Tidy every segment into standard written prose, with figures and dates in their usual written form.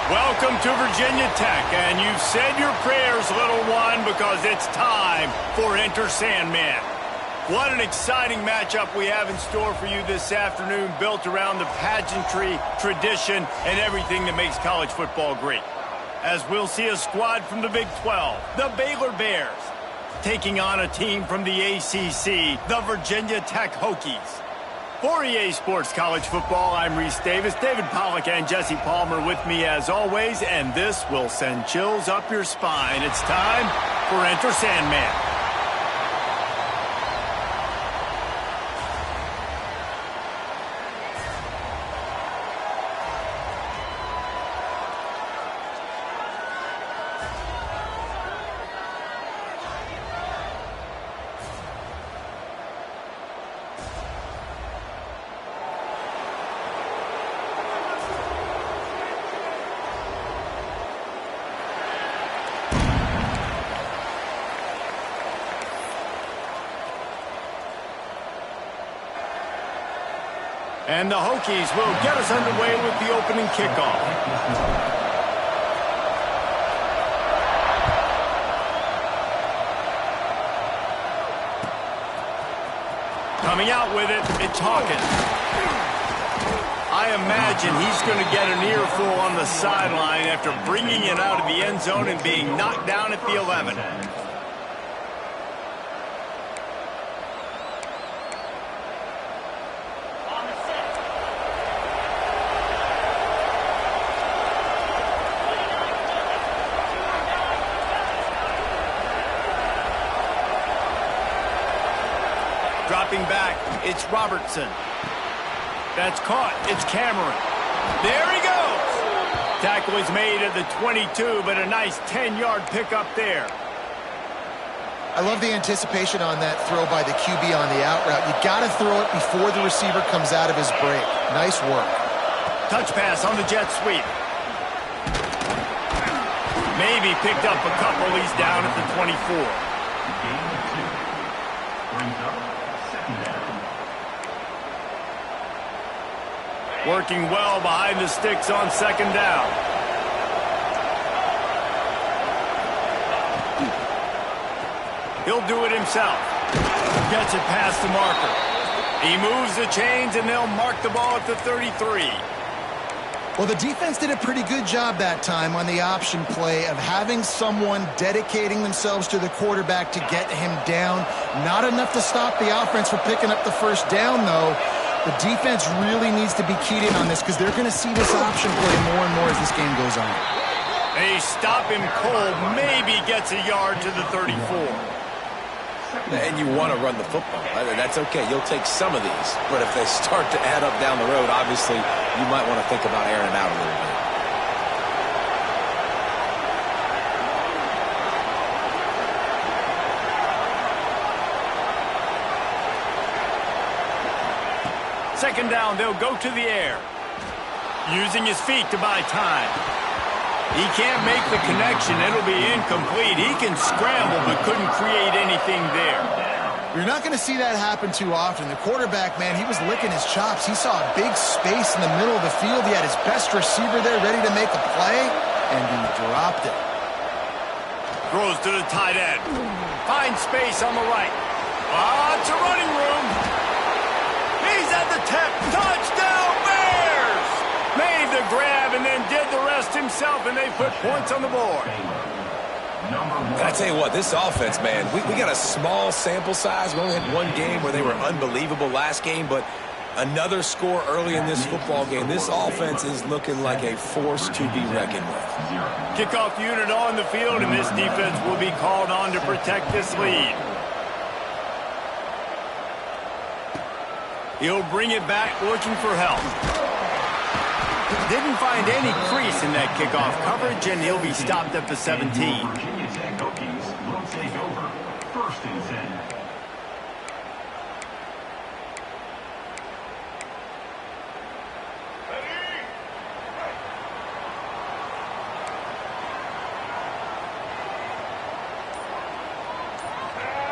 Welcome to Virginia Tech, and you've said your prayers, little one, because it's time for Enter Sandman. What an exciting matchup we have in store for you this afternoon, built around the pageantry, tradition, and everything that makes college football great. As we'll see a squad from the Big 12, the Baylor Bears, taking on a team from the ACC, the Virginia Tech Hokies. For EA Sports College Football, I'm Reese Davis, David Pollack, and Jesse Palmer with me as always, and this will send chills up your spine. It's time for Enter Sandman. And the Hokies will get us underway with the opening kickoff. Coming out with it, it's Hawkins. I imagine he's going to get an earful on the sideline after bringing it out of the end zone and being knocked down at the 11. Dropping back, it's Robertson. That's caught, it's Cameron. There he goes! Tackle is made at the 22, but a nice 10-yard pickup there. I love the anticipation on that throw by the QB on the out route. You got to throw it before the receiver comes out of his break. Nice work. Touch pass on the jet sweep. Maybe picked up a couple. He's down at the 24. Working well behind the sticks on second down. He'll do it himself. Gets it past the marker. He moves the chains, and they'll mark the ball at the 33. Well, the defense did a pretty good job that time on the option play of having someone dedicating themselves to the quarterback to get him down. Not enough to stop the offense from picking up the first down, though. The defense really needs to be keyed in on this because they're going to see this option play more and more as this game goes on. They stop him cold, maybe gets a yard to the 34. And you want to run the football. That's okay. You'll take some of these. But if they start to add up down the road, obviously, you might want to think about airing it out a little bit. Second down, they'll go to the air. Using his feet to buy time. He can't make the connection. It'll be incomplete. He can scramble, but couldn't create anything there. You're not going to see that happen too often. The quarterback, man, he was licking his chops. He saw a big space in the middle of the field. He had his best receiver there ready to make a play, and he dropped it. Throws to the tight end. Finds space on the right. It's a running room. He's at the 10. Touchdown, Bears! Made the grab and then did the rest himself, and they put points on the board. And I tell you what, this offense, man, we got a small sample size. We only had one game where they were unbelievable last game, but another score early in this football game. This offense is looking like a force to be reckoned with. Kickoff unit on the field, and this defense will be called on to protect this lead. He'll bring it back looking for help. Didn't find any crease in that kickoff coverage, and he'll be stopped at the 17. Virginia Tech Hokies will take over 1st and 10.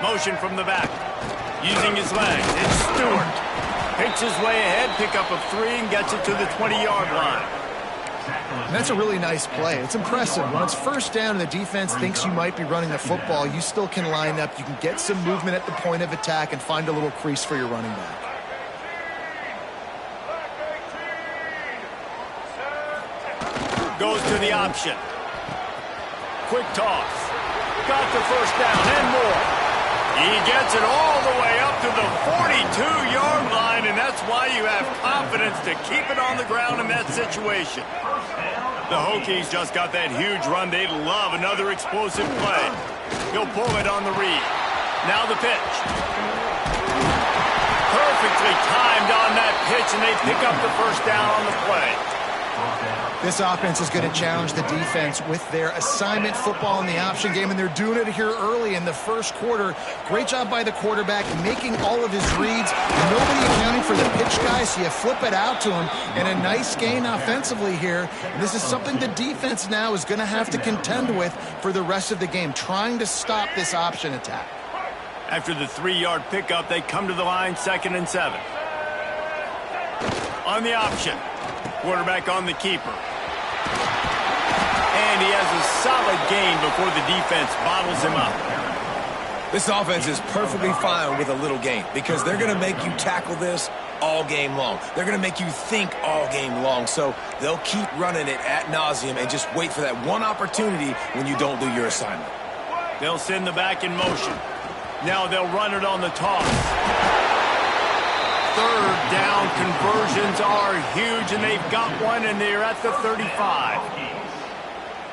Motion from the back. Using his legs. It's Stewart. Picks his way ahead, pick up of 3, and gets it to the 20-yard line. And that's a really nice play. It's impressive. When it's first down and the defense thinks you might be running the football, you still can line up. You can get some movement at the point of attack and find a little crease for your running back. Goes to the option. Quick toss. Got the first down and more. He gets it all the way up to the 42-yard line, and that's why you have confidence to keep it on the ground in that situation. The Hokies just got that huge run. They'd love another explosive play. He'll pull it on the read. Now the pitch. Perfectly timed on that pitch, and they pick up the first down on the play. This offense is going to challenge the defense with their assignment football in the option game, and they're doing it here early in the first quarter. Great job by the quarterback making all of his reads. Nobody accounting for the pitch guy, so you flip it out to him, and a nice gain offensively here. And this is something the defense now is going to have to contend with for the rest of the game, trying to stop this option attack. After the 3-yard pickup, they come to the line, 2nd and 7. On the option. Quarterback on the keeper. And he has a solid gain before the defense bottles him up. This offense is perfectly fine with a little gain because they're going to make you tackle this all game long. They're going to make you think all game long. So they'll keep running it ad nauseum and just wait for that one opportunity when you don't do your assignment. They'll send the back in motion. Now they'll run it on the toss. 3rd down conversions are huge, and they've got one, and they're at the 35.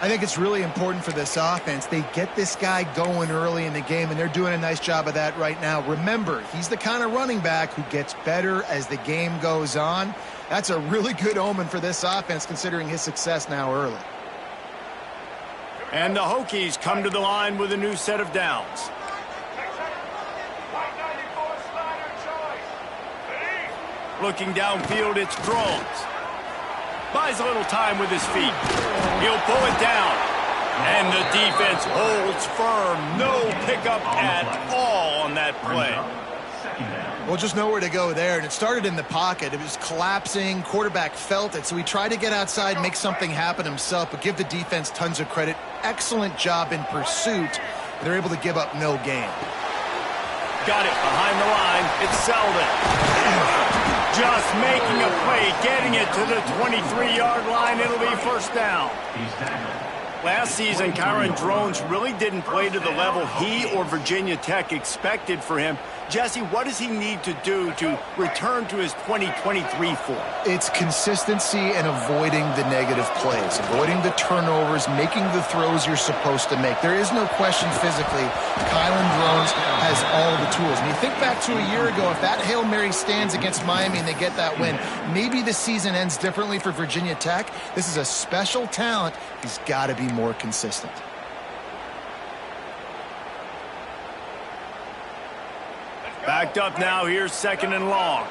I think it's really important for this offense. They get this guy going early in the game, and they're doing a nice job of that right now. Remember, he's the kind of running back who gets better as the game goes on. That's a really good omen for this offense, considering his success now early. And the Hokies come to the line with a new set of downs. Looking downfield, it's Drones. Buys a little time with his feet. He'll pull it down. And the defense holds firm. No pickup at all on that play. Well, just nowhere to go there, and it started in the pocket. It was collapsing. Quarterback felt it, so he tried to get outside, make something happen himself, but give the defense tons of credit. Excellent job in pursuit. They're able to give up no gain. Got it behind the line. It's Selden. Just making a play, getting it to the 23-yard line. It'll be first down. Last season, Kyron Drones really didn't play to the level he or Virginia Tech expected for him. Jesse, what does he need to do to return to his 2023 form? It's consistency and avoiding the negative plays, avoiding the turnovers, making the throws you're supposed to make. There is no question physically, Kyron Drones has all the tools. And you think back to a year ago, if that Hail Mary stands against Miami and they get that win, maybe the season ends differently for Virginia Tech. This is a special talent. He's got to be more consistent. Backed up now, here's second and long.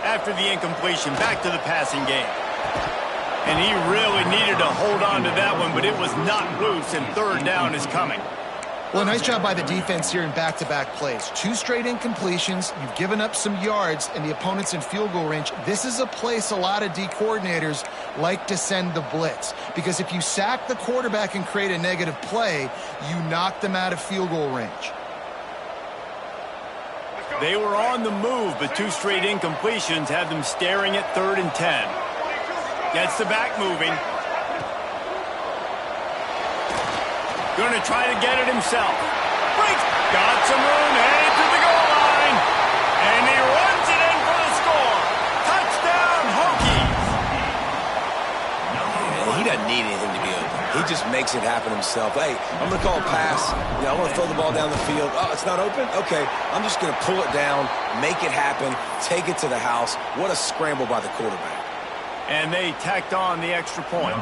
After the incompletion, back to the passing game. And he really needed to hold on to that one, but it was not loose, and third down is coming. Well, nice job by the defense here in back-to-back plays. 2 straight incompletions. You've given up some yards, and the opponent's in field goal range. This is a place a lot of D coordinators like to send the blitz, because if you sack the quarterback and create a negative play, you knock them out of field goal range. They were on the move, but 2 straight incompletions have them staring at 3rd and 10. Gets the back moving. Going to try to get it himself. Breaks. Got some room, headed to the goal line. And he runs it in for the score. Touchdown, Hokies. He doesn't need anything to be open. He just makes it happen himself. Hey, I'm going to call a pass. I want to throw the ball down the field. Oh, it's not open? Okay, I'm just going to pull it down, make it happen, take it to the house. What a scramble by the quarterback. And they tacked on the extra point.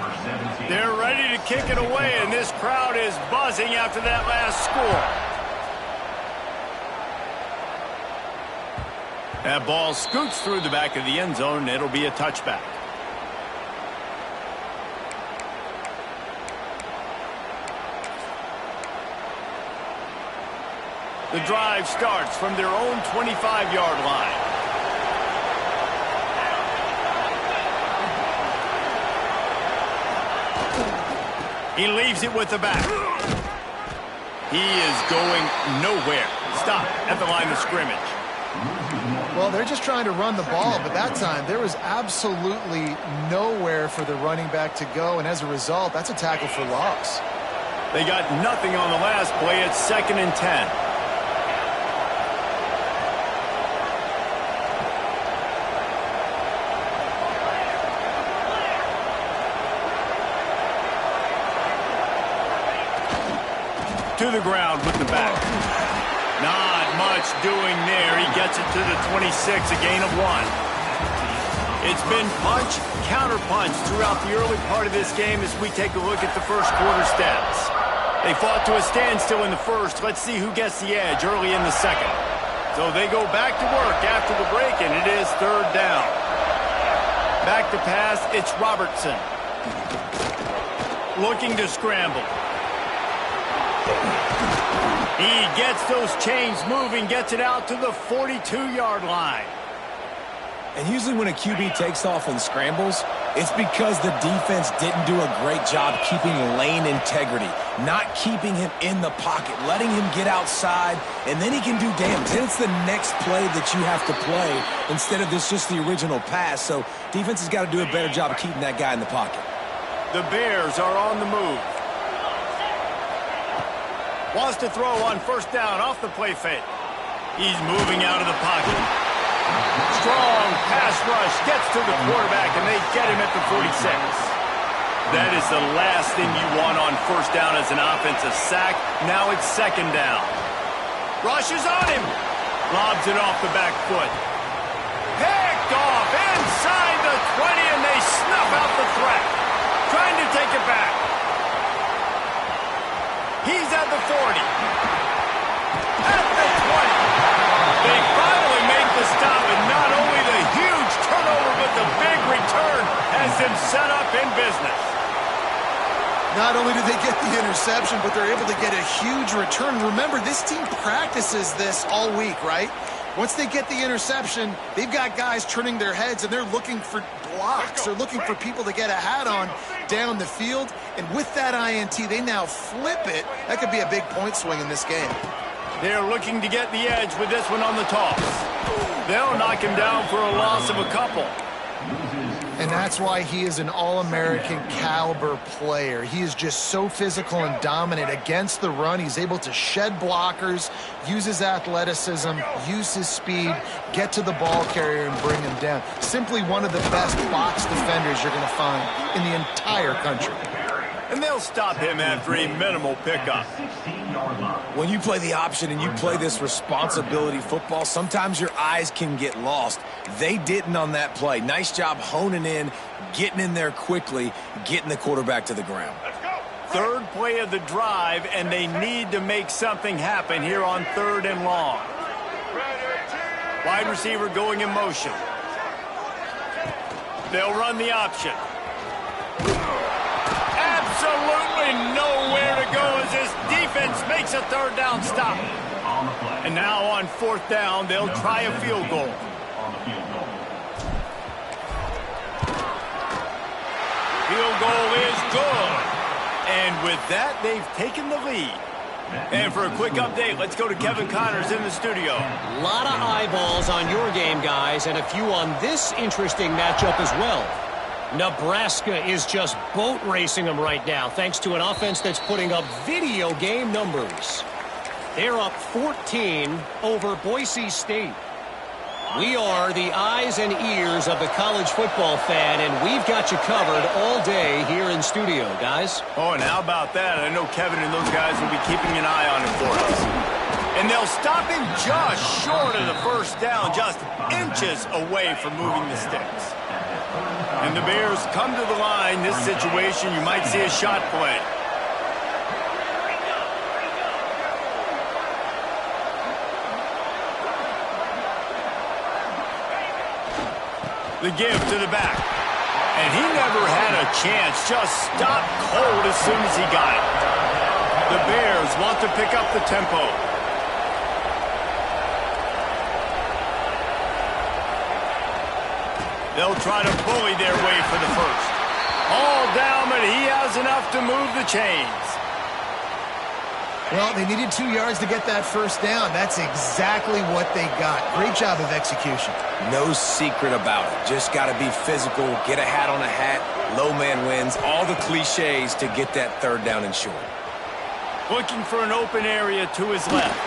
They're ready to kick it away, and this crowd is buzzing after that last score. That ball scoots through the back of the end zone, and it'll be a touchback. The drive starts from their own 25-yard line. He leaves it with the back. He is going nowhere. Stop at the line of scrimmage. Well, they're just trying to run the ball, but that time there was absolutely nowhere for the running back to go, and as a result, that's a tackle for loss. They got nothing on the last play. It's 2nd and 10. To the ground with the back. Not much doing there. He gets it to the 26, a gain of 1. It's been punch, counter-punch throughout the early part of this game as we take a look at the first quarter stats. They fought to a standstill in the first. Let's see who gets the edge early in the second. So they go back to work after the break, and it is 3rd down. Back to pass, it's Robertson. Looking to scramble. He gets those chains moving, gets it out to the 42-yard line. And usually when a QB takes off and scrambles, it's because the defense didn't do a great job keeping lane integrity, not keeping him in the pocket, letting him get outside, and then he can do damage. Then it's the next play that you have to play instead of just the original pass. So defense has got to do a better job of keeping that guy in the pocket. The Bears are on the move. Wants to throw on 1st down off the play fake. He's moving out of the pocket. Strong pass rush gets to the quarterback, and they get him at the 46. That is the last thing you want on 1st down as an offensive sack. Now it's 2nd down. Rushes on him. Lobs it off the back foot. Picked off inside the 20, and they snuff out the threat. Trying to take it back. He's at the 40. At the 20. They finally make the stop, and not only the huge turnover, but the big return as them set up in business. Not only do they get the interception, but they're able to get a huge return. Remember, this team practices this all week, right? Once they get the interception, they've got guys turning their heads, and they're looking for blocks. They're looking for people to get a hat on down the field. And with that INT, they now flip it. That could be a big point swing in this game. They're looking to get the edge with this one on the toss. They'll knock him down for a loss of a couple. And that's why he is an All-American caliber player. He is just so physical and dominant against the run. He's able to shed blockers, use his athleticism, use his speed, get to the ball carrier and bring him down. Simply one of the best box defenders you're going to find in the entire country. And they'll stop him after a minimal pickup. When you play the option and you play this responsibility football, sometimes your eyes can get lost. They didn't on that play. Nice job honing in, getting in there quickly, getting the quarterback to the ground. Third play of the drive, and they need to make something happen here on 3rd and long. Wide receiver going in motion. They'll run the option. Absolutely nowhere to go as this defense makes a 3rd down stop. And now on 4th down, they'll try a field goal. Field goal is good. And with that, they've taken the lead. And for a quick update, let's go to Kevin Connors in the studio. A lot of eyeballs on your game, guys, and a few on this interesting matchup as well. Nebraska is just boat racing them right now, thanks to an offense that's putting up video game numbers. They're up 14 over Boise State. We are the eyes and ears of the college football fan, and we've got you covered all day here in studio, guys. Oh, and how about that? I know Kevin and those guys will be keeping an eye on him for us. And they'll stop him just short of the 1st down, just inches away from moving the sticks. And the Bears come to the line. This situation, you might see a shot play. The give to the back. And he never had a chance. Just stopped cold as soon as he got it. The Bears want to pick up the tempo. They'll try to bully their way for the 1st. All down, but he has enough to move the chains. Well, they needed 2 yards to get that 1st down. That's exactly what they got. Great job of execution. No secret about it. Just got to be physical, get a hat on a hat, low man wins, all the cliches to get that 3rd down and short. Looking for an open area to his left.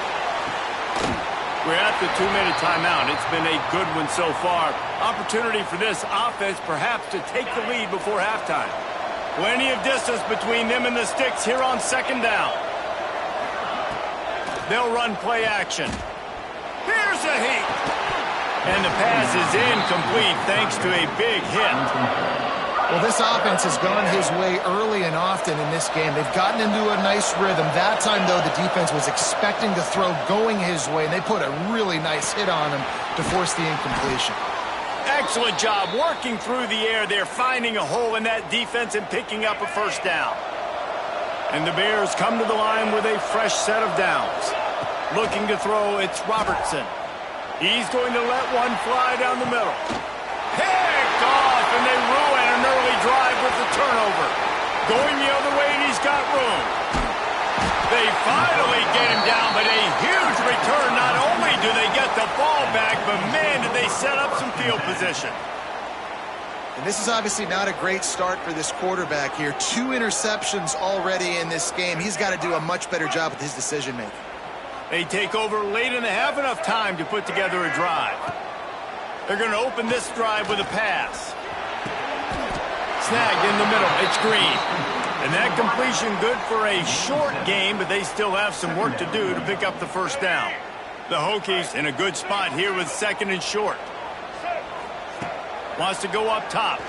We're at the 2-minute timeout. It's been a good one so far. Opportunity for this offense perhaps to take the lead before halftime. Plenty of distance between them and the sticks here on 2nd down. They'll run play action. Here's a heat. And the pass is incomplete thanks to a big hit. Well, this offense has gone his way early and often in this game. They've gotten into a nice rhythm. That time, though, the defense was expecting the throw going his way, and they put a really nice hit on him to force the incompletion. Excellent job working through the air. They're finding a hole in that defense and picking up a 1st down. And the Bears come to the line with a fresh set of downs. Looking to throw, it's Robertson. He's going to let one fly down the middle. Picked off, and they ruin an early drive with the turnover. Going the other way, and he's got room. They finally get him down, but a huge return. Not only do they get the ball back, but man, did they set up some field position. And this is obviously not a great start for this quarterback here. 2 interceptions already in this game. He's got to do a much better job with his decision-making. They take over late and they have enough time to put together a drive. They're going to open this drive with a pass. Snagged in the middle. It's Green. And that completion good for a short game, but they still have some work to do to pick up the 1st down. The Hokies in a good spot here with 2nd and short. Wants to go up top.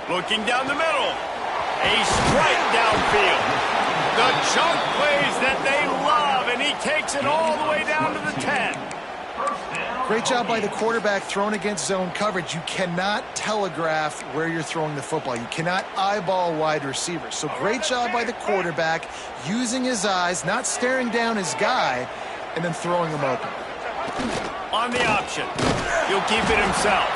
Looking down the middle. A strike downfield. The chunk plays that they love, and he takes it all the way down to the 10. Great job by the quarterback thrown against zone coverage. You cannot telegraph where you're throwing the football. You cannot eyeball wide receivers. So great job by the quarterback using his eyes, not staring down his guy, and then throwing him open. On the option, he'll keep it himself.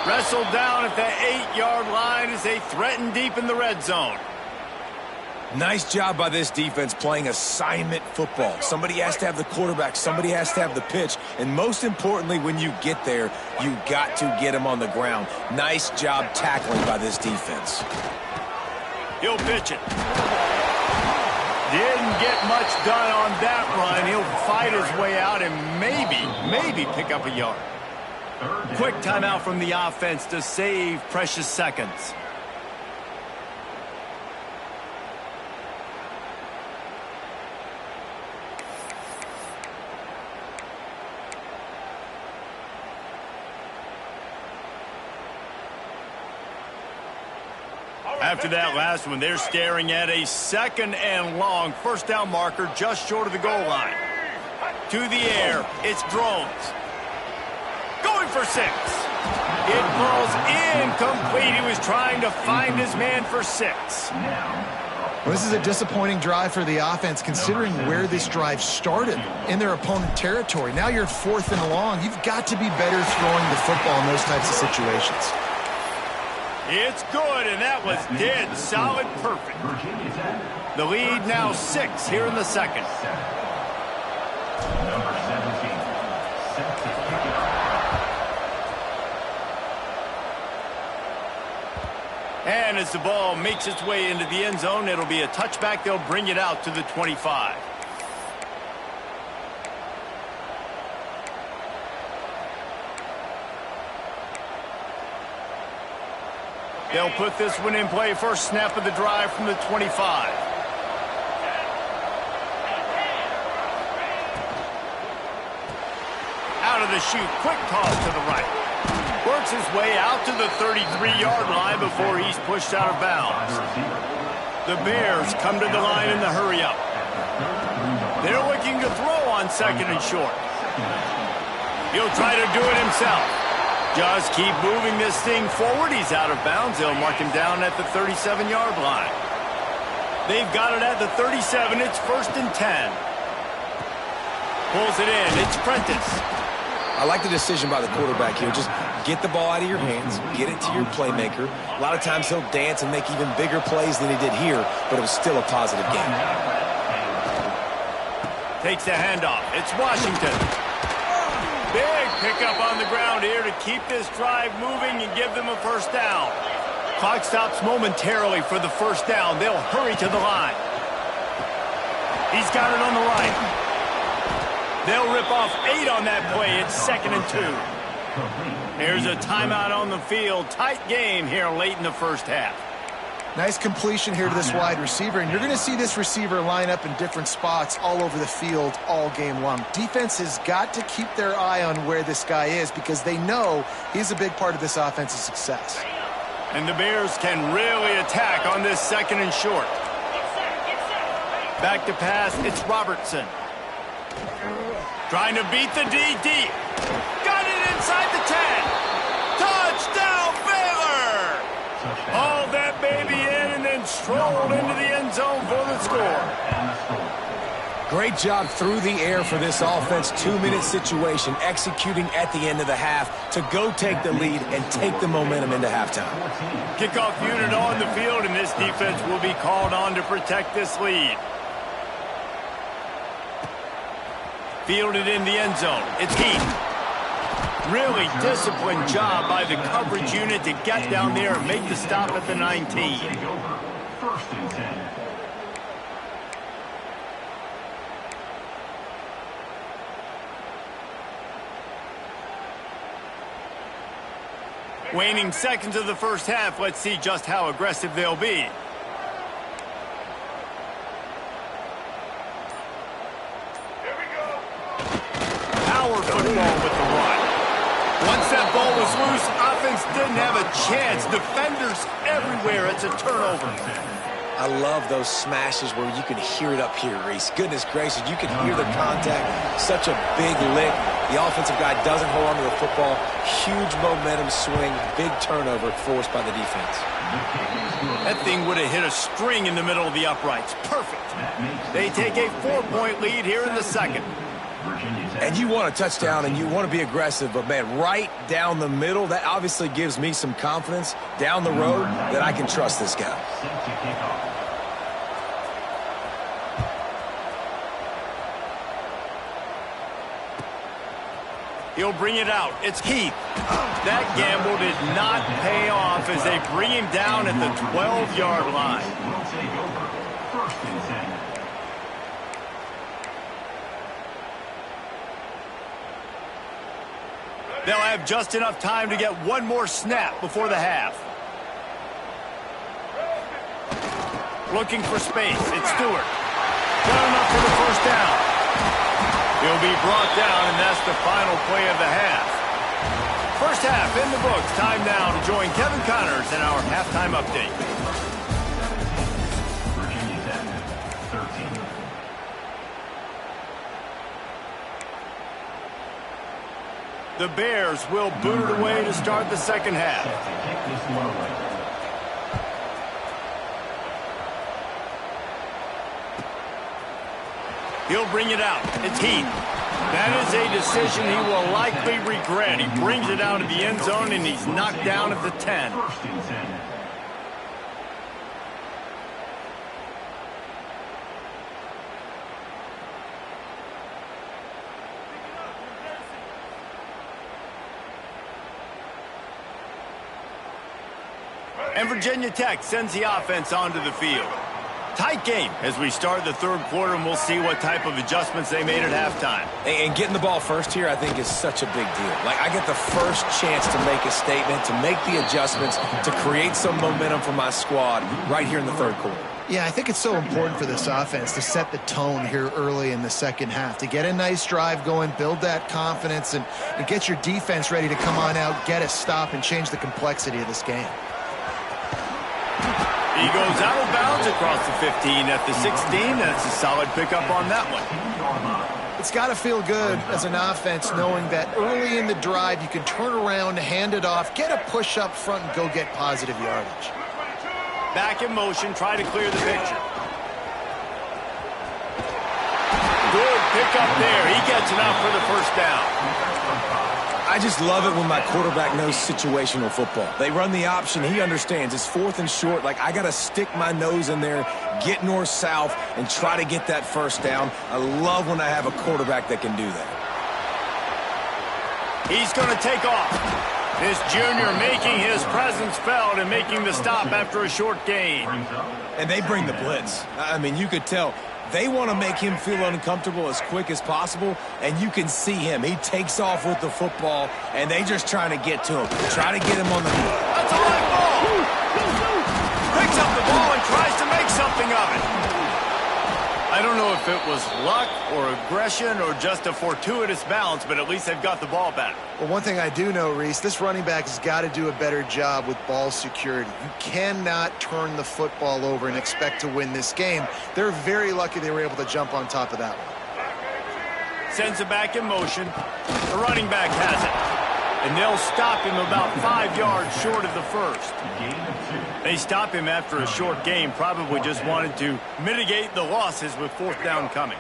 Wrestled down at the 8-yard line as they threaten deep in the red zone. Nice job by this defense playing assignment football. Somebody has to have the quarterback, somebody has to have the pitch, and most importantly, when you get there, you got to get him on the ground. Nice job tackling by this defense. He'll pitch it. Didn't get much done on that run. He'll fight his way out and maybe pick up a yard. Quick timeout from the offense to save precious seconds. After that last one, they're staring at a 2nd and long. First down marker just short of the goal line. To the air, it's Drones. Going for 6. It falls incomplete. He was trying to find his man for 6. Well, this is a disappointing drive for the offense considering where this drive started in their opponent territory. Now you're 4th and long. You've got to be better throwing the football in those types of situations. It's good, and that was dead solid perfect. The lead now 6 here in the second. Number 17, set to kick it off. And as the ball makes its way into the end zone, it'll be a touchback. They'll bring it out to the 25. They'll put this one in play. First snap of the drive from the 25. Out of the chute, quick toss to the right. Works his way out to the 33-yard line before he's pushed out of bounds. The Bears come to the line in the hurry-up. They're looking to throw on 2nd and short. He'll try to do it himself. Just keep moving this thing forward. He's out of bounds. They'll mark him down at the 37-yard line. They've got it at the 37. It's 1st and 10. Pulls it in. It's Prentice. I like the decision by the quarterback here. Just get the ball out of your hands, get it to your playmaker. A lot of times he'll dance and make even bigger plays than he did here, but it was still a positive game. Takes the handoff. It's Washington. Big pickup on the ground here to keep this drive moving and give them a first down. Clock stops momentarily for the first down. They'll hurry to the line. He's got it on the right. They'll rip off 8 on that play. It's 2nd and 2. Here's a timeout on the field. Tight game here late in the first half. Nice completion here to this wide receiver, and you're going to see this receiver line up in different spots all over the field all game long. Defense has got to keep their eye on where this guy is because they know he's a big part of this offense's success. And the Bears can really attack on this 2nd and short. Back to pass, it's Robertson. Trying to beat the DD. Got it inside the 10. Touchdown, Baylor! Hauled that baby in and then strolled into the end zone for the score. Great job through the air for this offense. 2-minute situation, executing at the end of the half to go take the lead and take the momentum into halftime. Kickoff unit on the field, and this defense will be called on to protect this lead. Fielded in the end zone. It's Heath. Really disciplined job by the coverage unit to get down there and make the stop at the 19. 1st and 10. Waning seconds of the first half. Let's see just how aggressive they'll be. Power football with the run. Once that ball was loose, offense didn't have a chance. Defenders everywhere. It's a turnover. I love those smashes where you can hear it up here, Reese. Goodness gracious, you can hear the contact. Such a big lick. The offensive guy doesn't hold on to the football. Huge momentum swing, big turnover forced by the defense. That thing would have hit a string in the middle of the uprights. Perfect. They take a 4-point lead here in the second. And you want a touchdown and you want to be aggressive, but man, right down the middle, that obviously gives me some confidence down the road that I can trust this guy. He'll bring it out. It's Heath. That gamble did not pay off as they bring him down at the 12-yard line. They'll have just enough time to get one more snap before the half. Looking for space. It's Stewart. Got enough for the first down. He'll be brought down, and that's the final play of the half. First half in the books. Time now to join Kevin Connors in our halftime update. Virginia Tech, 13. The Bears will boot it away to start the second half. He'll bring it out. It's Heath. That is a decision he will likely regret. He brings it out of the end zone, and he's knocked down at the 10. First and 10. And Virginia Tech sends the offense onto the field. Tight game as we start the third quarter, and we'll see what type of adjustments they made at halftime. And getting the ball first here, I think, is such a big deal. Like, I get the first chance to make a statement, to make the adjustments, to create some momentum for my squad right here in the third quarter. Yeah, I think it's so important for this offense to set the tone here early in the second half, to get a nice drive going, build that confidence, and get your defense ready to come on out, get a stop, and change the complexity of this game. He goes out of bounds across the 15 at the 16. That's a solid pickup on that one. It's got to feel good as an offense knowing that early in the drive you can turn around, hand it off, get a push up front, and go get positive yardage. Back in motion, try to clear the picture. Good pickup there. He gets enough for the first down. I just love it when my quarterback knows situational football. They run the option. He understands. It's fourth and short. Like, I got to stick my nose in there, get north-south, and try to get that first down. I love when I have a quarterback that can do that. He's going to take off. This junior making his presence felt and making the stop after a short gain. And they bring the blitz. I mean, you could tell. They want to make him feel uncomfortable as quick as possible, and you can see him. He takes off with the football, and they just trying to get to him. Try to get him on the move. That's a live ball. Picks up the ball and tries to make something of it. I don't know if it was luck or aggression or just a fortuitous bounce, but at least they've got the ball back. Well, one thing I do know, Reese, this running back has got to do a better job with ball security. You cannot turn the football over and expect to win this game. They're very lucky they were able to jump on top of that one. Sends it back in motion. The running back has it. And they'll stop him about 5 yards short of the first. They stop him after a short game, probably just wanted to mitigate the losses with fourth down coming.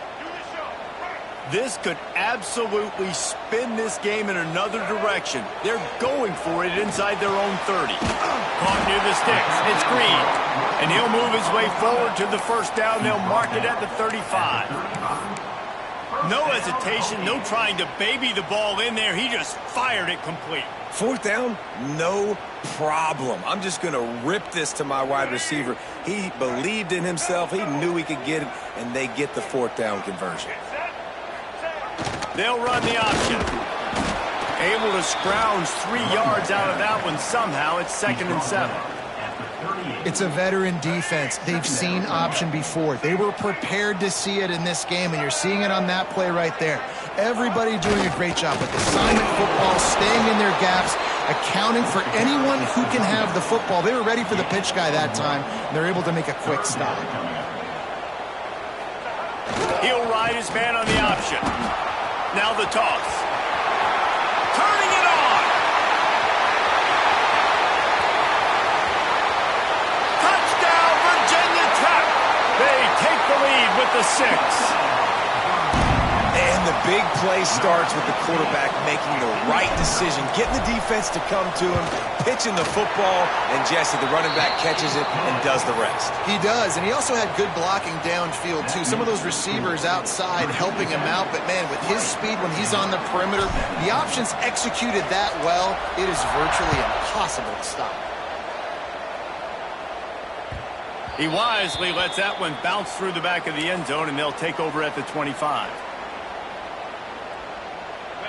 This could absolutely spin this game in another direction. They're going for it inside their own 30. Caught near the sticks. It's Green. And he'll move his way forward to the first down. They'll mark it at the 35. No hesitation, no trying to baby the ball in there. He just fired it complete. Fourth down, no problem. I'm just going to rip this to my wide receiver. He believed in himself. He knew he could get it, and they get the fourth down conversion. They'll run the option. Able to scrounge 3 yards out of that one somehow. It's 2nd and 7. It's a veteran defense. They've seen option before. They were prepared to see it in this game, and you're seeing it on that play right there. Everybody doing a great job with assignment football, staying in their gaps, accounting for anyone who can have the football. They were ready for the pitch guy that time, and they're able to make a quick stop. He'll ride his man on the option. Now the toss. the lead with the 6. And the big play starts with the quarterback making the right decision, getting the defense to come to him, pitching the football, and Jesse, the running back, catches it and does the rest. He does, and he also had good blocking downfield, too. Some of those receivers outside helping him out, but, man, with his speed when he's on the perimeter, the options executed that well, it is virtually impossible to stop. He wisely lets that one bounce through the back of the end zone, and they'll take over at the 25.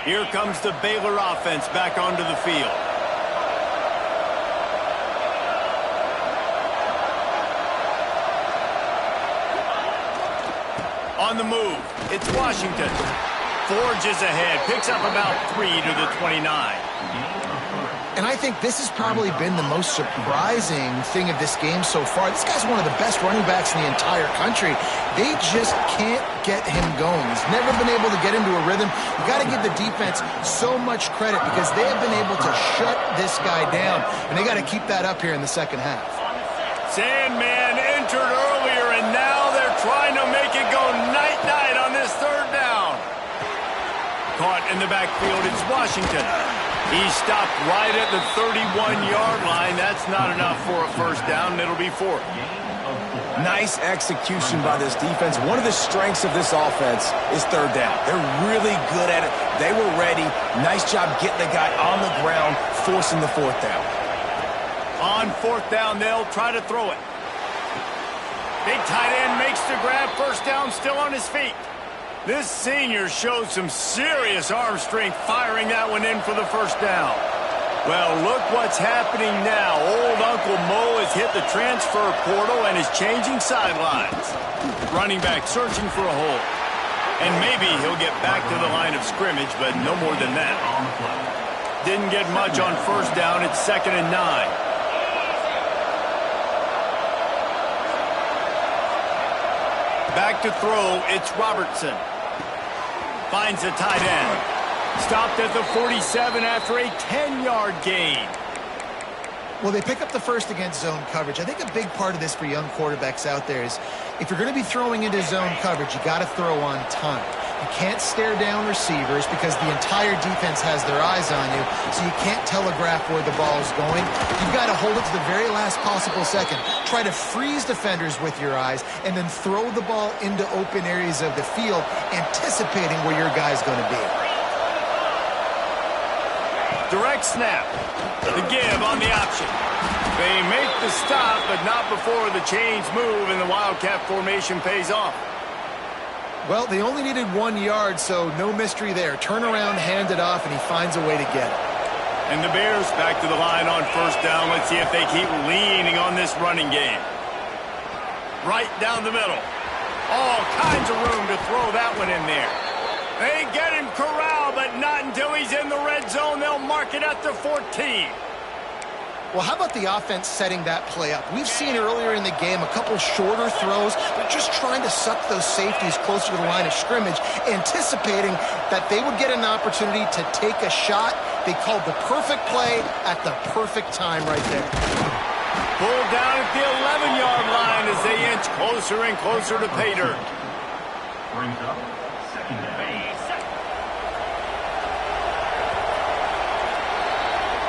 Here comes the Baylor offense back onto the field. On the move, it's Washington. Forges ahead, picks up about 3 to the 29. And I think this has probably been the most surprising thing of this game so far. This guy's one of the best running backs in the entire country. They just can't get him going. He's never been able to get into a rhythm. You got to give the defense so much credit because they have been able to shut this guy down, and they got to keep that up here in the second half. Sandman entered earlier, and now they're trying to make it go night-night on this third down. Caught in the backfield, it's Washington. He stopped right at the 31-yard line. That's not enough for a first down, and it'll be 4th. Nice execution by this defense. One of the strengths of this offense is third down. They're really good at it. They were ready. Nice job getting the guy on the ground, forcing the 4th down. On 4th down, they'll try to throw it. Big tight end makes the grab. First down, still on his feet. This senior showed some serious arm strength firing that one in for the first down. Well, look what's happening now. Old Uncle Mo has hit the transfer portal and is changing sidelines. Running back searching for a hole. And maybe he'll get back to the line of scrimmage, but no more than that. Didn't get much on first down. It's 2nd and 9. Back to throw, it's Robertson. Finds a tight end. Stopped at the 47 after a 10-yard gain. Well, they pick up the first against zone coverage. I think a big part of this for young quarterbacks out there is if you're going to be throwing into zone coverage, you got to throw on time. You can't stare down receivers because the entire defense has their eyes on you, so you can't telegraph where the ball is going. You've got to hold it to the very last possible second. Try to freeze defenders with your eyes and then throw the ball into open areas of the field, anticipating where your guy's going to be. Direct snap. The give on the option. They make the stop, but not before the chains move and the Wildcat formation pays off. Well, they only needed 1 yard, so no mystery there. Turn around, hand it off, and he finds a way to get it. And the Bears back to the line on first down. Let's see if they keep leaning on this running game. Right down the middle. All kinds of room to throw that one in there. They get him corralled, but not until he's in the red zone. They'll mark it at the 14. Well, how about the offense setting that play up? We've seen earlier in the game a couple shorter throws. They're just trying to suck those safeties closer to the line of scrimmage, anticipating that they would get an opportunity to take a shot. They called the perfect play at the perfect time right there. Pulled down at the 11-yard line as they inch closer and closer to pay dirt. Brings up 2nd and 8.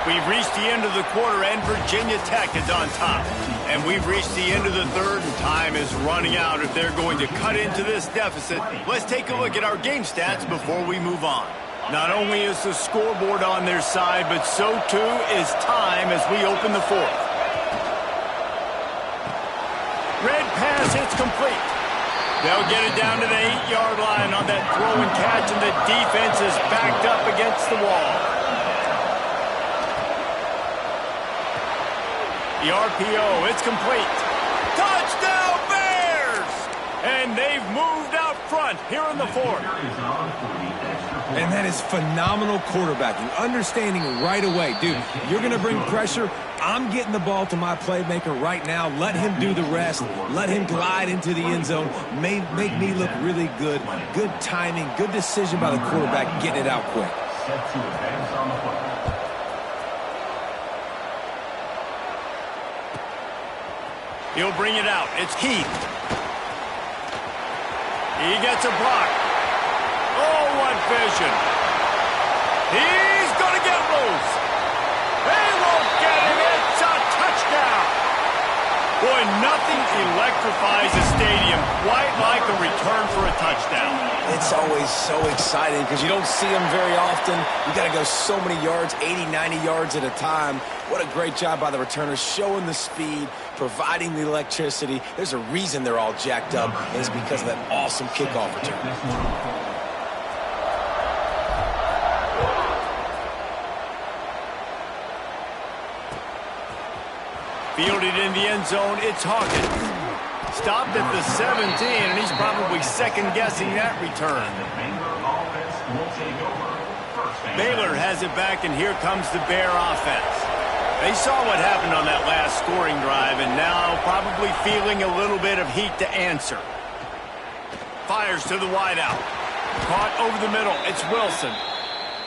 We've reached the end of the quarter, and Virginia Tech is on top. And we've reached the end of the third, and time is running out if they're going to cut into this deficit. Let's take a look at our game stats before we move on. Not only is the scoreboard on their side, but so too is time as we open the fourth. Red pass, it's complete. They'll get it down to the 8-yard line on that throw and catch, and the defense is backed up against the wall. The RPO, it's complete. Touchdown, Bears! And they've moved out front here in the fourth. And that is phenomenal quarterbacking, understanding right away. Dude, you're going to bring pressure. I'm getting the ball to my playmaker right now. Let him do the rest. Let him glide into the end zone. Make me look really good. Good timing, good decision by the quarterback, getting it out quick. Set to advance on the football. He'll bring it out. It's Keith. He gets a block. Oh, what vision. He's going to get loose. They won't get him. It's a touchdown. Boy, nothing electrifies a stadium quite like a return for a touchdown. It's always so exciting because you don't see them very often. You got to go so many yards, 80, 90 yards at a time. What a great job by the returners, showing the speed, providing the electricity. There's a reason they're all jacked up, and it's because of that awesome kickoff return. Fielded in the end zone, it's Hawkins. Stopped at the 17, and he's probably second-guessing that return. Baylor has it back, and here comes the Bear offense. They saw what happened on that last scoring drive, and now probably feeling a little bit of heat to answer. Fires to the wideout. Caught over the middle. It's Wilson.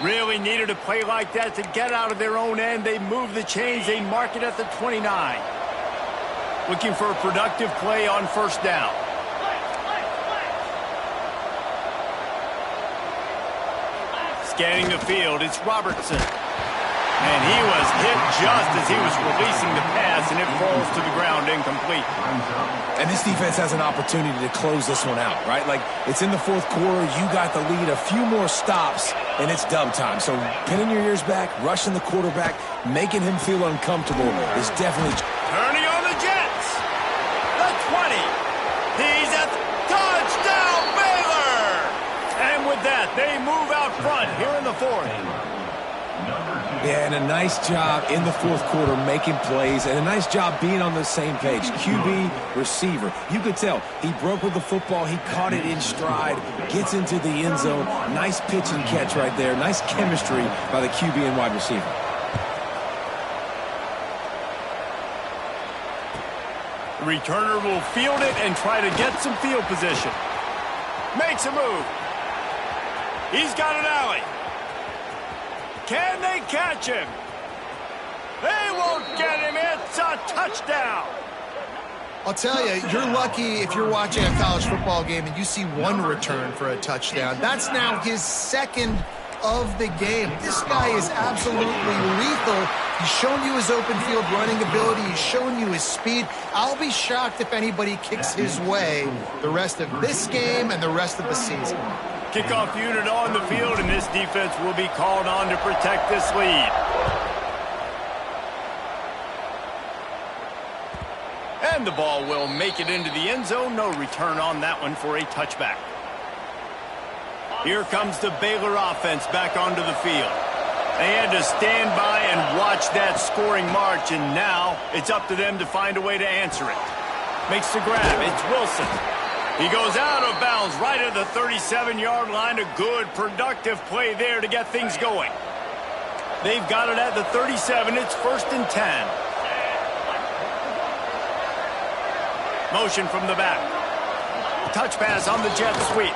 Really needed a play like that to get out of their own end. They move the chains. They mark it at the 29. Looking for a productive play on first down. Scanning the field, it's Robertson. And he was hit just as he was releasing the pass, and it falls to the ground incomplete. And this defense has an opportunity to close this one out, right? Like, it's in the fourth quarter, you got the lead, a few more stops, and it's dub time. So pinning your ears back, rushing the quarterback, making him feel uncomfortable is definitely... Turning on the Jets. The 20. He's at the touchdown, Baylor! And with that, they move out front here in the fourth. Yeah, and a nice job in the fourth quarter making plays, and a nice job being on the same page. QB, receiver. You could tell he broke with the football. He caught it in stride, gets into the end zone. Nice pitch and catch right there. Nice chemistry by the QB and wide receiver. The returner will field it and try to get some field position. Makes a move. He's got an alley. Can they catch him? They won't get him. It's a touchdown. I'll tell you, you're lucky if you're watching a college football game and you see one return for a touchdown. That's now his second of the game. This guy is absolutely lethal. He's shown you his open field running ability. He's shown you his speed. I'll be shocked if anybody kicks his way the rest of this game and the rest of the season. Kickoff unit on the field, and this defense will be called on to protect this lead. And the ball will make it into the end zone. No return on that one for a touchback. Here comes the Baylor offense back onto the field. They had to stand by and watch that scoring march, and now it's up to them to find a way to answer it. Makes the grab. It's Wilson. He goes out of bounds right at the 37-yard line. A good, productive play there to get things going. They've got it at the 37. It's 1st and 10. Motion from the back. Touch pass on the jet sweep.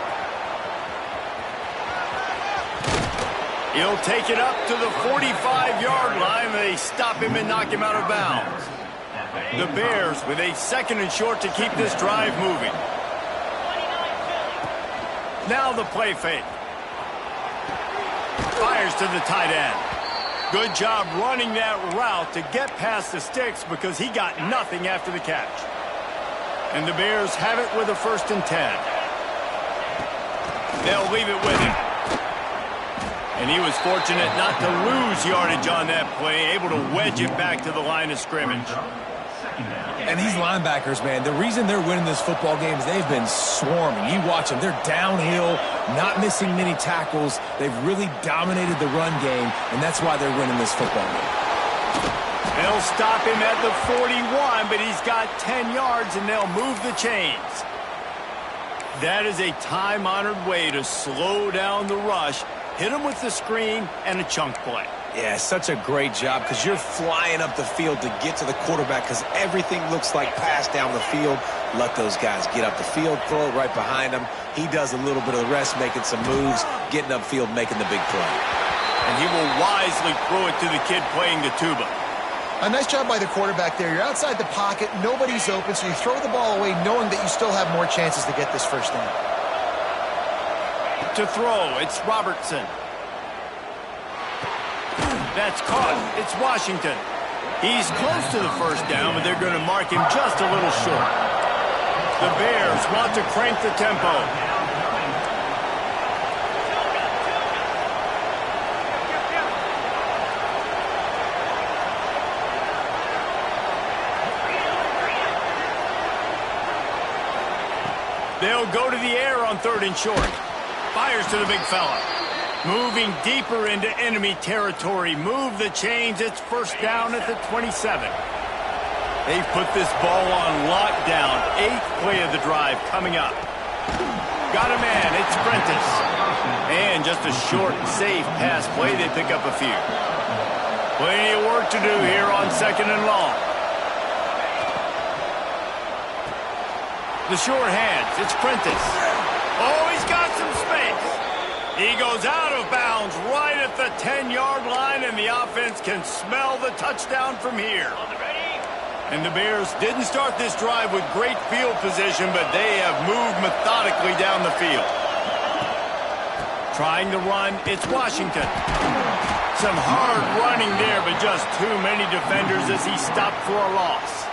He'll take it up to the 45-yard line. They stop him and knock him out of bounds. The Bears with a 2nd and short to keep this drive moving. Now the play fake. Fires to the tight end. Good job running that route to get past the sticks because he got nothing after the catch. And the Bears have it with a 1st and 10. They'll leave it with him. And he was fortunate not to lose yardage on that play, able to wedge it back to the line of scrimmage. And these linebackers, man, the reason they're winning this football game is they've been swarming. You watch them. They're downhill, not missing many tackles. They've really dominated the run game, and that's why they're winning this football game. They'll stop him at the 41, but he's got 10 yards, and they'll move the chains. That is a time-honored way to slow down the rush, hit him with the screen, and a chunk play. Yeah, such a great job because you're flying up the field to get to the quarterback because everything looks like pass down the field. Let those guys get up the field, throw it right behind him. He does a little bit of the rest, making some moves, getting upfield, making the big play. And he will wisely throw it to the kid playing the tuba. A nice job by the quarterback there. You're outside the pocket, nobody's open, so you throw the ball away knowing that you still have more chances to get this 1st down. to throw. It's Robertson. That's caught. It's Washington. He's close to the first down, but they're going to mark him just a little short. The Bears want to crank the tempo. They'll go to the air on 3rd and short. Fires to the big fella. Moving deeper into enemy territory. Move the chains. It's first down at the 27. They've put this ball on lockdown. 8th play of the drive coming up. Got a man. It's Prentice. And just a short, safe pass play. They pick up a few. Plenty of work to do here on 2nd and long. The short hands. It's Prentice. Oh, he's got some space. He goes out of bounds right at the 10-yard line, and the offense can smell the touchdown from here. And the Bears didn't start this drive with great field position, but they have moved methodically down the field. Trying to run, it's Washington. Some hard running there, but just too many defenders as he stopped for a loss.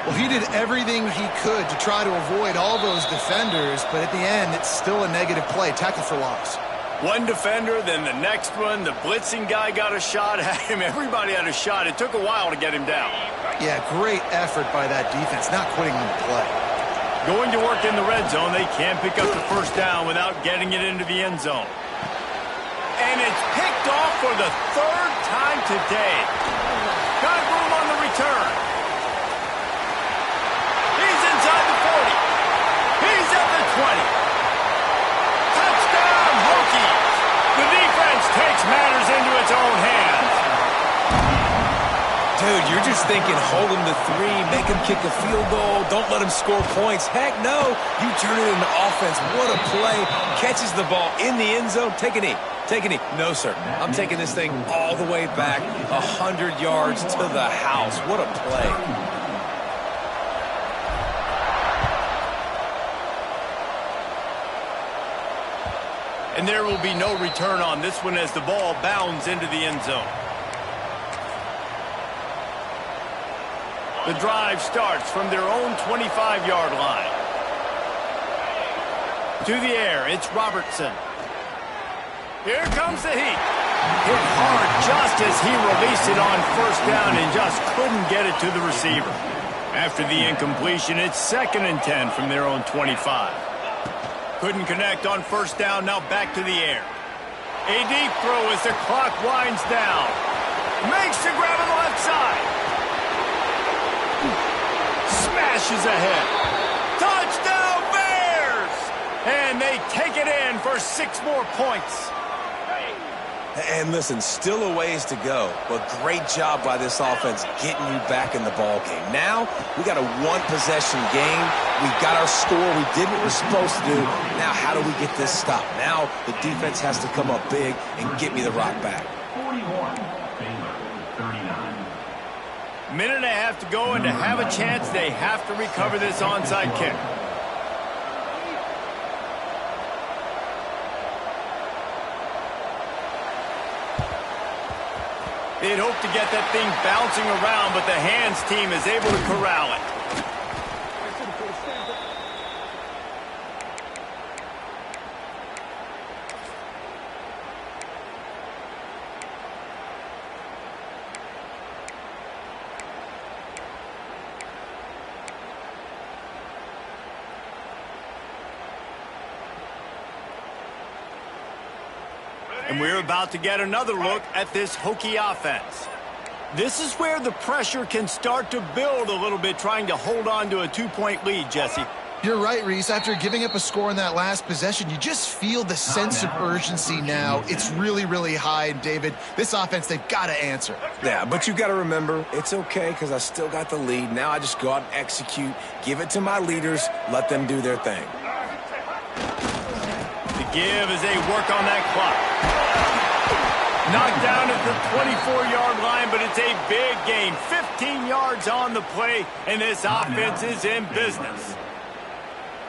Well, he did everything he could to try to avoid all those defenders, but at the end, it's still a negative play. Tackle for loss. One defender, then the next one. The blitzing guy got a shot at him. Everybody had a shot. It took a while to get him down. Yeah, great effort by that defense, not quitting on the play. Going to work in the red zone. They can't pick up the first down without getting it into the end zone. And it's picked off for the 3rd time today. Got room on the return. Inside the 40. He's at the 20. Touchdown, Hokies. The defense takes matters into its own hands. Dude, you're just thinking hold him to 3, make him kick a field goal, don't let him score points. Heck no, you turn it into offense. What a play. Catches the ball in the end zone. Take a knee. Take a knee. No, sir. I'm taking this thing all the way back 100 yards to the house. What a play. And there will be no return on this one as the ball bounds into the end zone. The drive starts from their own 25-yard line. To the air, it's Robertson. Here comes the heat. Hit hard just as he released it on first down and just couldn't get it to the receiver. After the incompletion, it's 2nd and 10 from their own 25. Couldn't connect on first down, now back to the air. A deep throw as the clock winds down. Makes the grab on the left side. Smashes ahead. Touchdown Bears! And they take it in for 6 more points. And listen, still a ways to go, but great job by this offense getting you back in the ball game. Now, we got a 1-possession game. We got our score. We did what we're supposed to do. Now, how do we get this stopped? Now, the defense has to come up big and get me the rock back. 41, Baylor, 39. Minute and a half to go, and to have a chance, they have to recover this onside kick. They'd hope to get that thing bouncing around, but the hands team is able to corral it. And we're about to get another look at this Hokie offense. This is where the pressure can start to build a little bit, trying to hold on to a 2-point lead, Jesse. You're right, Reese. After giving up a score in that last possession, you just feel the sense of urgency now. It's really, really high. And, David, this offense, they've got to answer. Yeah, but you got to remember, it's okay because I still got the lead. Now I just go out and execute, give it to my leaders, let them do their thing. The give as they work on that clock. Knocked down at the 24-yard line, but it's a big gain. 15 yards on the play, and this offense is in business.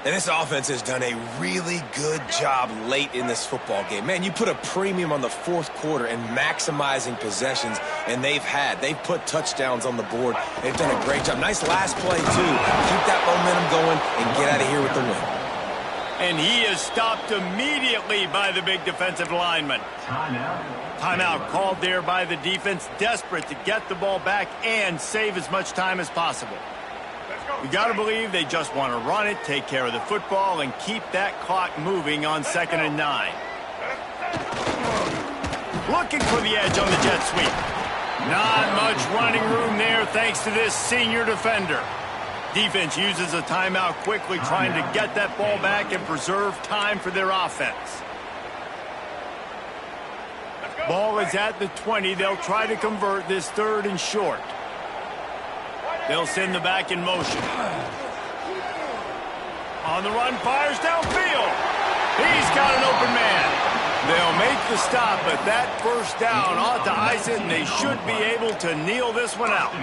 And this offense has done a really good job late in this football game. Man, you put a premium on the fourth quarter and maximizing possessions, and they've put touchdowns on the board. They've done a great job. Nice last play, too. Keep that momentum going and get out of here with the win. And he is stopped immediately by the big defensive lineman. Timeout called there by the defense, desperate to get the ball back and save as much time as possible. You got to believe they just want to run it, take care of the football, and keep that clock moving on 2nd and 9. Looking for the edge on the jet sweep. Not much running room there thanks to this senior defender. Defense uses a timeout quickly, trying to get that ball back and preserve time for their offense. Ball is at the 20. They'll try to convert this 3rd and short. They'll send the back in motion. On the run, fires downfield. He's got an open man. They'll make the stop, but that first down ought to ice it, and they should be able to kneel this one out.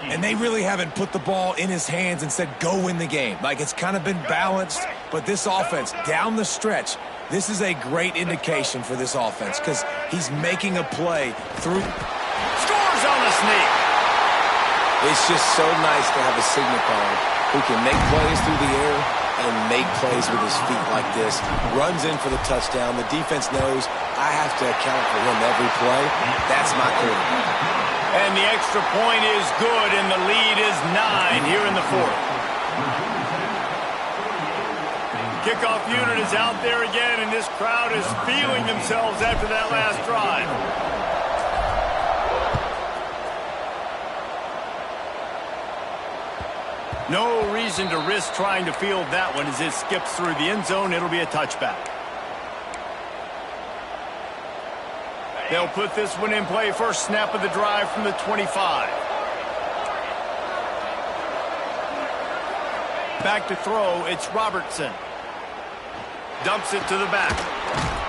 And they really haven't put the ball in his hands and said, go win the game. Like, it's kind of been balanced, but this offense, down the stretch, this is a great indication for this offense because he's making a play through. Scores on the sneak. It's just so nice to have a signal caller who can make plays through the air and make plays with his feet like this. Runs in for the touchdown. The defense knows I have to account for him every play. That's my quarterback. And the extra point is good, and the lead is 9 here in the 4th. Kickoff unit is out there again, and this crowd is feeling themselves after that last drive. No reason to risk trying to field that one as it skips through the end zone. It'll be a touchback. They'll put this one in play. First snap of the drive from the 25. Back to throw, it's Robertson. Dumps it to the back.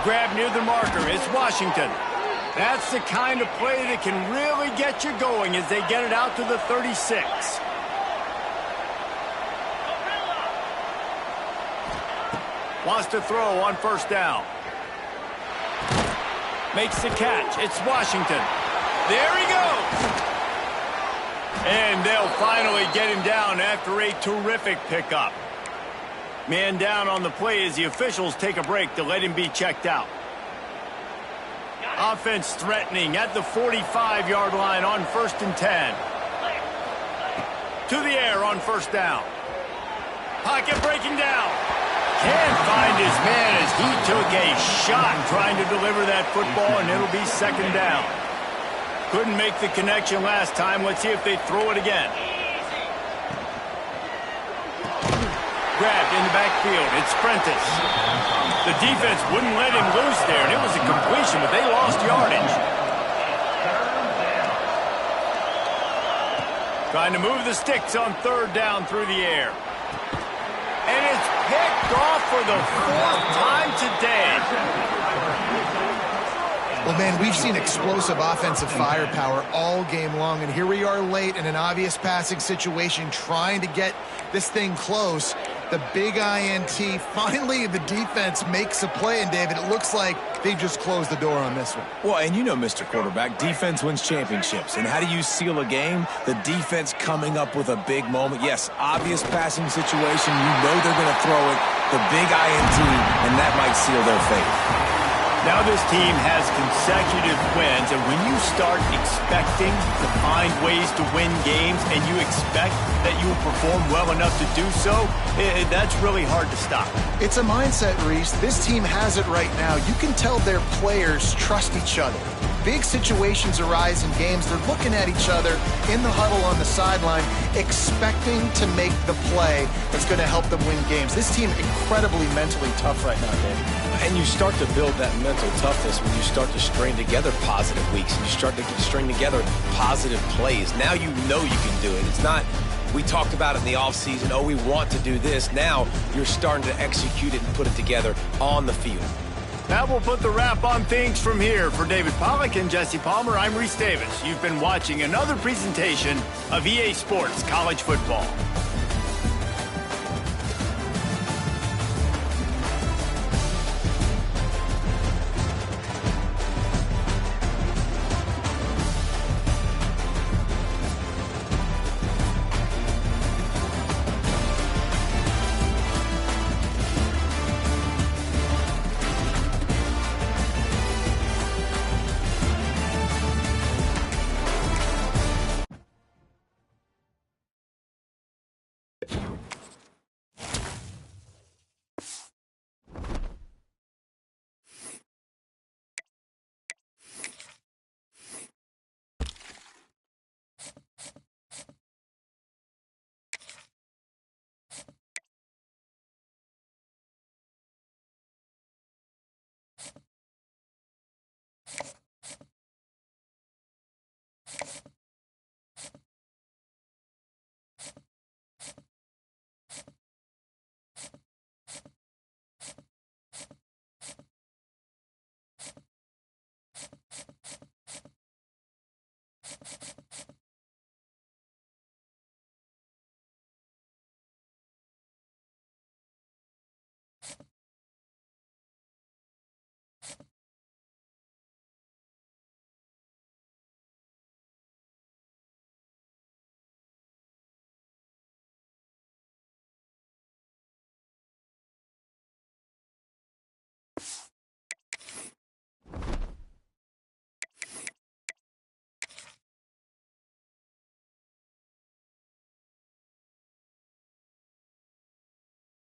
Grab near the marker, it's Washington. That's the kind of play that can really get you going as they get it out to the 36. Wants to throw on first down. Makes the catch. It's Washington. There he goes. And they'll finally get him down after a terrific pickup. Man down on the play as the officials take a break to let him be checked out. Offense threatening at the 45-yard line on 1st and 10. To the air on first down. Pocket breaking down. Can't find his man as he took a shot trying to deliver that football, and it'll be 2nd down. Couldn't make the connection last time. Let's see if they throw it again. Grabbed in the backfield. It's Prentice. The defense wouldn't let him loose there, and it was a completion, but they lost yardage. Trying to move the sticks on 3rd down through the air. And it's picked off for the 4th time today. Well, man, we've seen explosive offensive firepower all game long, and here we are late in an obvious passing situation trying to get this thing close. The big INT, finally the defense makes a play, and David, it looks like they just closed the door on this one. Well, and you know, Mr. Quarterback, defense wins championships. And how do you seal a game? The defense coming up with a big moment. Yes, obvious passing situation. You know they're going to throw it. The big INT, and that might seal their fate. Now this team has consecutive wins, and when you start expecting to find ways to win games and you expect that you will perform well enough to do so, that's really hard to stop. It's a mindset, Reese. This team has it right now. You can tell their players trust each other. Big situations arise in games. They're looking at each other in the huddle on the sideline, expecting to make the play that's going to help them win games. This team incredibly mentally tough right now, Dave. And you start to build that mental toughness when you start to string together positive weeks. And you start to string together positive plays. Now you know you can do it. It's not, we talked about it in the offseason, oh, we want to do this. Now you're starting to execute it and put it together on the field. That will put the wrap on things from here. For David Pollack and Jesse Palmer, I'm Reese Davis. You've been watching another presentation of EA Sports College Football.